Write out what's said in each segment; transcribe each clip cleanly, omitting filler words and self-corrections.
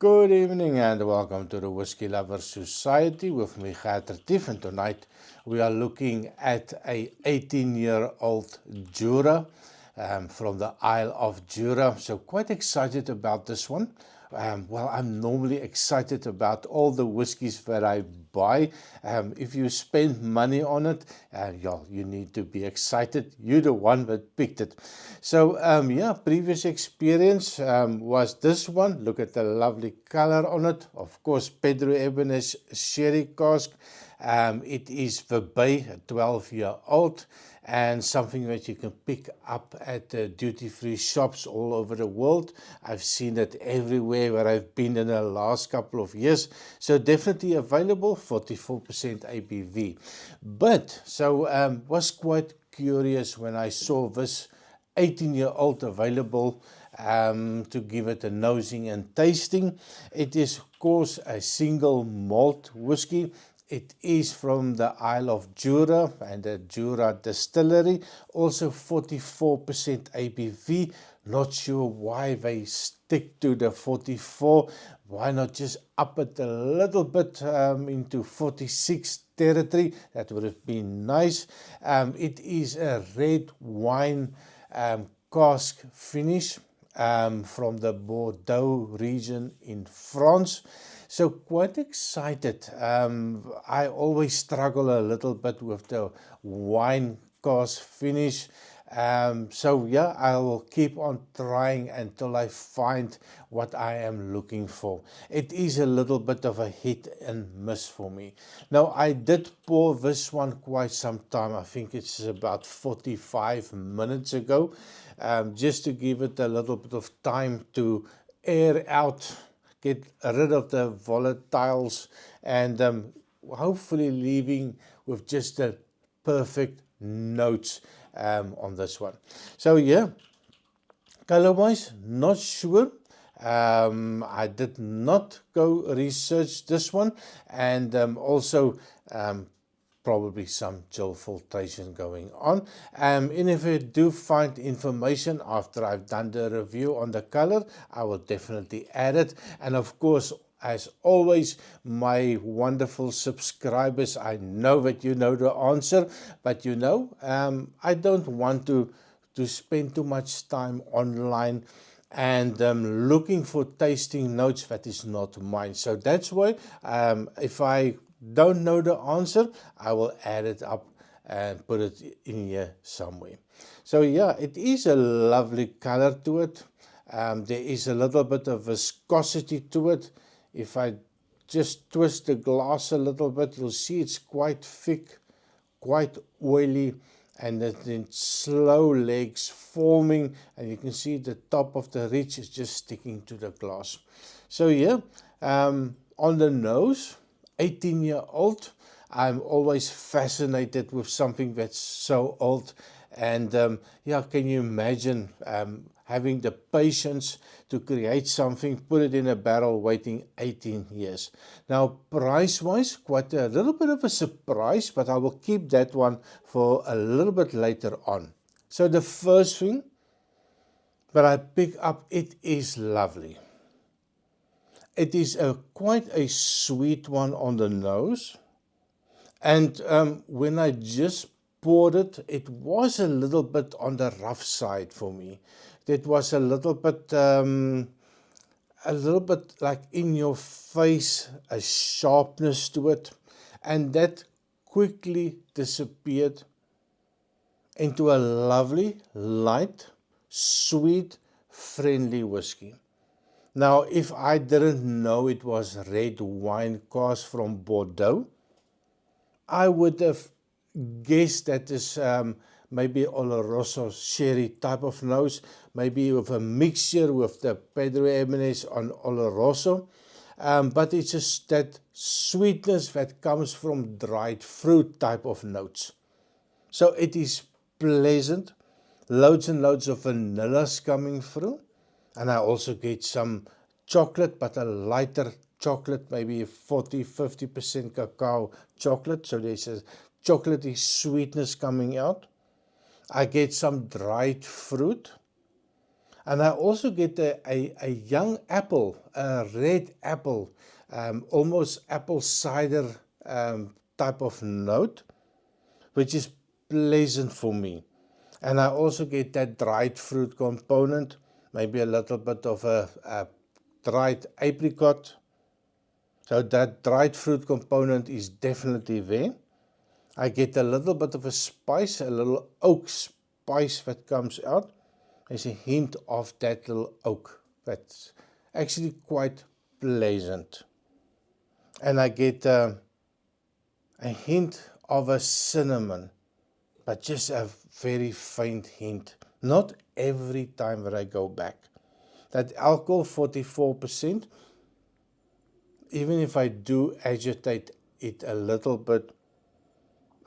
Good evening and welcome to the Whiskey Lovers Society with me, Gert Retief, and tonight we are looking at a 18-year-old Jura from the Isle of Jura. So quite excited about this one. Well, I'm normally excited about all the whiskies that I buy. If you spend money on it, you need to be excited. You're the one that picked it. So yeah, previous experience was this one. Look at the lovely color on it. Of course, Pedro Ebenez sherry cask. It is the Bay, a 12-year-old, and something that you can pick up at duty-free shops all over the world. I've seen it everywhere where I've been in the last couple of years. So definitely available, 44% ABV. But, so was quite curious when I saw this 18-year-old available to give it a nosing and tasting. It is, of course, a single malt whiskey. It is from the Isle of Jura and the Jura distillery, also 44% ABV. Not sure why they stick to the 44. Why not just up it a little bit into 46 territory? That would have been nice. It is a red wine cask finish from the Bordeaux region in France. So quite excited. I always struggle a little bit with the wine cask finish. So yeah, I will keep on trying until I find what I am looking for. It is a little bit of a hit and miss for me. Now, I did pour this one quite some time. I think it's about 45 minutes ago, just to give it a little bit of time to air out, get rid of the volatiles, and hopefully leaving with just the perfect notes on this one. So yeah, color-wise, not sure. I did not go research this one, and also probably some chill filtration going on. And if I do find information after I've done the review on the color, I will definitely add it. And of course, as always, my wonderful subscribers, I know that you know the answer, but you know, I don't want to spend too much time online and looking for tasting notes that is not mine. So that's why if I don't know the answer, I will add it up and put it in here somewhere. So yeah, it is a lovely color to it. There is a little bit of viscosity to it. If I just twist the glass a little bit, you'll see it's quite thick, quite oily, and then slow legs forming, and you can see the top of the ridge is just sticking to the glass. So yeah, on the nose, 18-year-old. I'm always fascinated with something that's so old, and yeah, can you imagine having the patience to create something, put it in a barrel, waiting 18 years. Now, price-wise, quite a little bit of a surprise, but I will keep that one for a little bit later on. So the first thing that I pick up, it is lovely. It is quite a sweet one on the nose, and when I just poured it, it was a little bit on the rough side for me. It was a little bit like in your face, a sharpness to it, and that quickly disappeared into a lovely, light, sweet, friendly whiskey. Now, if I didn't know it was red wine cask from Bordeaux, I would have guessed that is maybe Oloroso sherry type of nose, maybe with a mixture with the Pedro Ebenez on Oloroso, but it's just that sweetness that comes from dried fruit type of notes. So it is pleasant, loads and loads of vanillas coming through. And I also get some chocolate, but a lighter chocolate, maybe 40–50% cacao chocolate. So there's a chocolatey sweetness coming out. I get some dried fruit. And I also get a young apple, a red apple, almost apple cider type of note, which is pleasant for me. And I also get that dried fruit component, maybe a little bit of a dried apricot. So that dried fruit component is definitely there. I get a little bit of a spice, a little oak spice that comes out. There's a hint of that little oak that's actually quite pleasant. And I get a hint of a cinnamon, but just a very faint hint. Not every time that I go back. That alcohol, 44%, even if I do agitate it a little bit,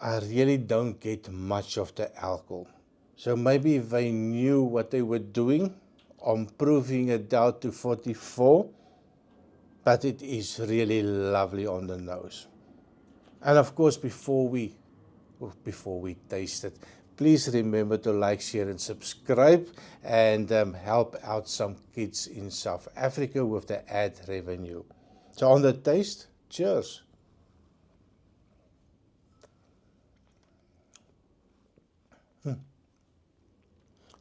I really don't get much of the alcohol. So maybe if they knew what they were doing, on proving it down to 44, but it is really lovely on the nose. And of course, before we taste it, please remember to like, share and subscribe, and help out some kids in South Africa with the ad revenue. So on the taste, cheers.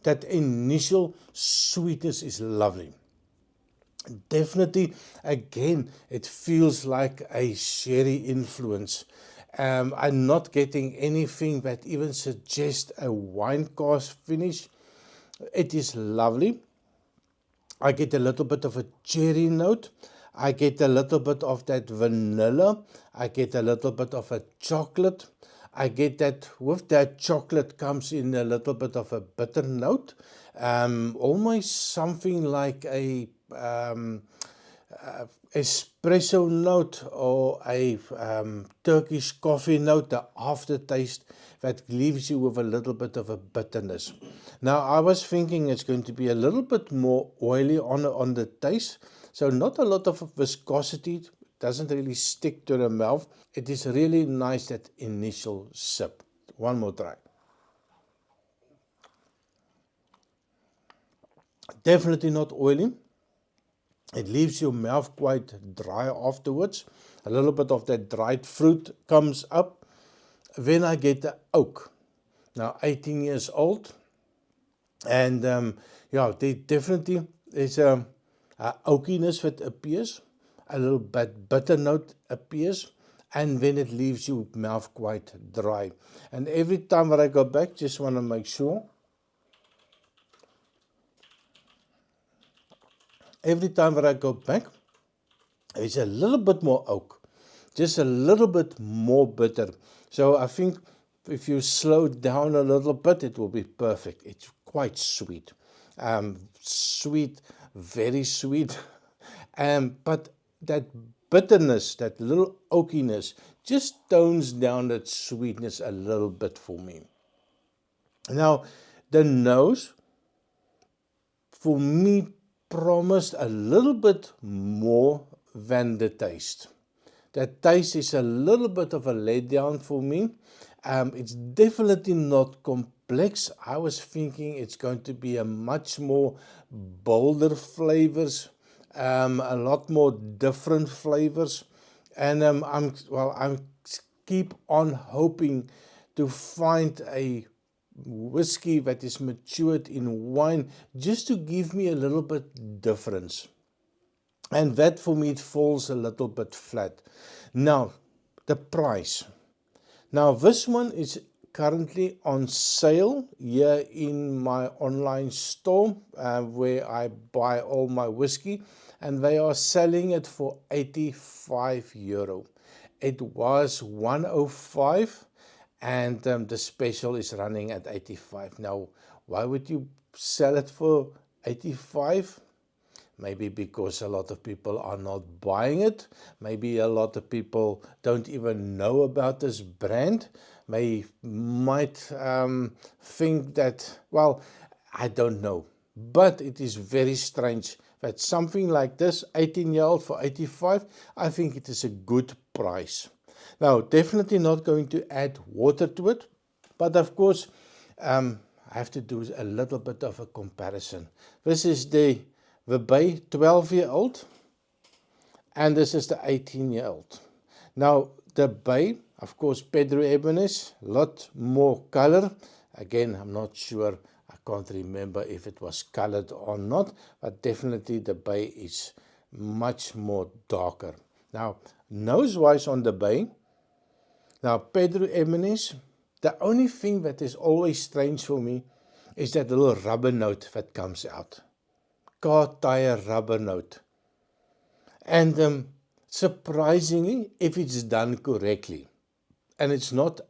That initial sweetness is lovely. Definitely, again, it feels like a sherry influence. I'm not getting anything that even suggests a wine cask finish. It is lovely. I get a little bit of a cherry note. I get a little bit of that vanilla. I get a little bit of a chocolate. I get that with that chocolate comes in a little bit of a bitter note. Almost something like a espresso note or a Turkish coffee note, the aftertaste that leaves you with a little bit of a bitterness. Now, I was thinking it's going to be a little bit more oily on the taste, so not a lot of viscosity, doesn't really stick to the mouth. It is really nice, that initial sip. One more try. Definitely not oily. It leaves your mouth quite dry afterwards. A little bit of that dried fruit comes up. Then I get the oak. Now, 18 years old. And yeah, there definitely is a oakiness that appears. A little bit bitter note appears. And then it leaves your mouth quite dry. And every time that I go back, just want to make sure. Every time that I go back, it's a little bit more oak, just a little bit more bitter. So I think if you slow down a little bit, it will be perfect. It's quite sweet, sweet, very sweet, but that bitterness, that little oakiness, just tones down that sweetness a little bit for me. Now, the nose, for me, promised a little bit more than the taste. The taste is a little bit of a letdown for me. It's definitely not complex. I was thinking it's going to be a much more bolder flavors, a lot more different flavors, and I'm keep on hoping to find a whiskey that is matured in wine, just to give me a little bit difference. And that for me, it falls a little bit flat. Now, the price. Now, this one is currently on sale here in my online store where I buy all my whiskey, and they are selling it for €85. It was 105. And the special is running at 85. Now, why would you sell it for 85? Maybe because a lot of people are not buying it. Maybe a lot of people don't even know about this brand. Might think that, well, I don't know. But it is very strange that something like this, 18-year-old for 85, I think it is a good price. Now, definitely not going to add water to it, but of course, I have to do a little bit of a comparison. This is the Bay 12-year-old, and this is the 18-year-old. Now, the Bay, of course, Pedro Ximénez, lot more color. Again, I'm not sure, I can't remember if it was colored or not, but definitely the Bay is much more darker. Now, nose-wise on the Bay, now Pedro Ximénez, the only thing that is always strange for me is that little rubber note that comes out. Car tire rubber note. And surprisingly, if it's done correctly, and it's not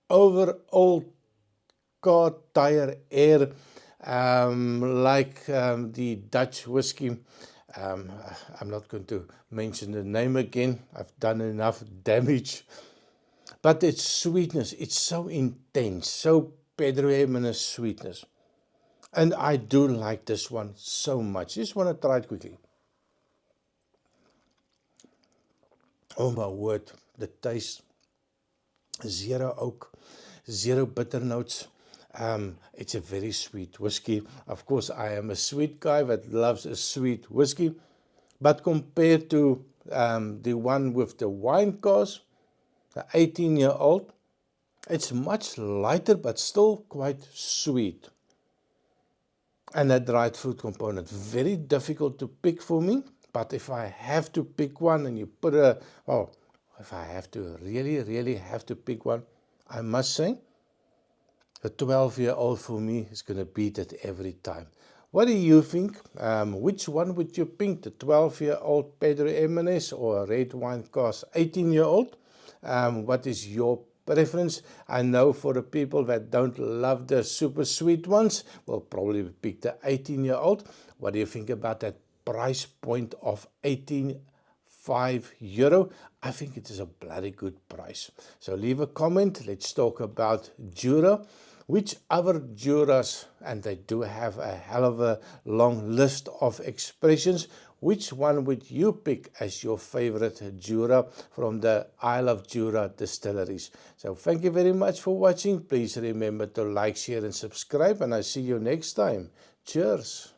overall car tire air like the Dutch whiskey. I'm not going to mention the name again. I've done enough damage. But its sweetness, it's so intense, so Pedro Ximénez sweetness. And I do like this one so much. Just want to try it quickly. Oh my word, the taste, zero oak, zero bitter notes. It's a very sweet whiskey. Of course, I am a sweet guy that loves a sweet whiskey. But compared to the one with the wine cask, the 18-year-old, it's much lighter but still quite sweet. And that dried fruit component, very difficult to pick for me. But if I have to pick one and you put if I have to really have to pick one, I must say, the 12-year-old for me is going to beat it every time. What do you think? Which one would you pick? The 12-year-old Pedro Ximénez or a red wine cask 18-year-old? What is your preference? I know for the people that don't love the super sweet ones, will probably pick the 18-year-old. What do you think about that price point of €18.5? I think it is a bloody good price. So leave a comment. Let's talk about Jura. Which other Juras, and they do have a hell of a long list of expressions, which one would you pick as your favorite Jura from the Isle of Jura distilleries? So thank you very much for watching. Please remember to like, share and subscribe, and I'll see you next time. Cheers.